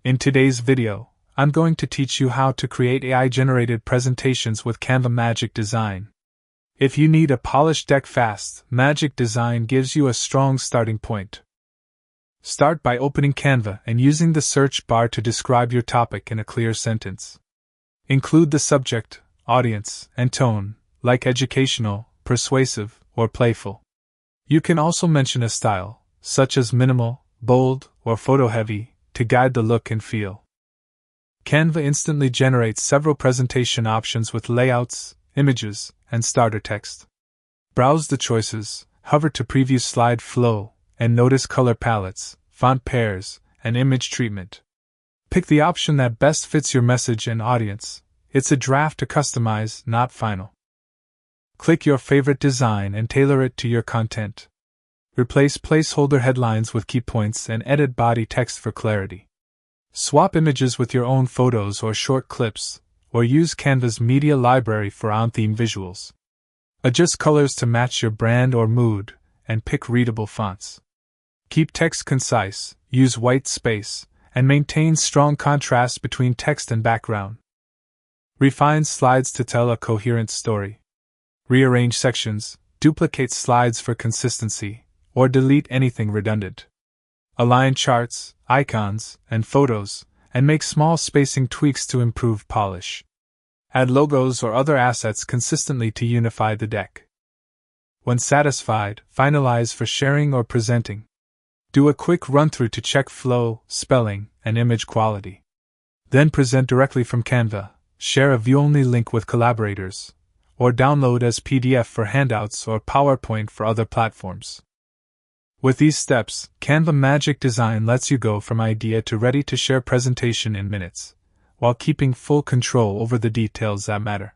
In today's video, I'm going to teach you how to create AI-generated presentations with Canva Magic Design. If you need a polished deck fast, Magic Design gives you a strong starting point. Start by opening Canva and using the search bar to describe your topic in a clear sentence. Include the subject, audience, and tone, like educational, persuasive, or playful. You can also mention a style, such as minimal, bold, or photo-heavy, to guide the look and feel. Canva instantly generates several presentation options with layouts, images, and starter text. Browse the choices, hover to preview slide flow, and notice color palettes, font pairs, and image treatment. Pick the option that best fits your message and audience. It's a draft to customize, not final. Click your favorite design and tailor it to your content. Replace placeholder headlines with key points and edit body text for clarity. Swap images with your own photos or short clips, or use Canva's media library for on-theme visuals. Adjust colors to match your brand or mood, and pick readable fonts. Keep text concise, use white space, and maintain strong contrast between text and background. Refine slides to tell a coherent story. Rearrange sections, duplicate slides for consistency, or delete anything redundant. Align charts, icons, and photos, and make small spacing tweaks to improve polish. Add logos or other assets consistently to unify the deck. When satisfied, finalize for sharing or presenting. Do a quick run-through to check flow, spelling, and image quality. Then present directly from Canva, share a view-only link with collaborators, or download as PDF for handouts or PowerPoint for other platforms. With these steps, Canva Magic Design lets you go from idea to ready-to-share presentation in minutes, while keeping full control over the details that matter.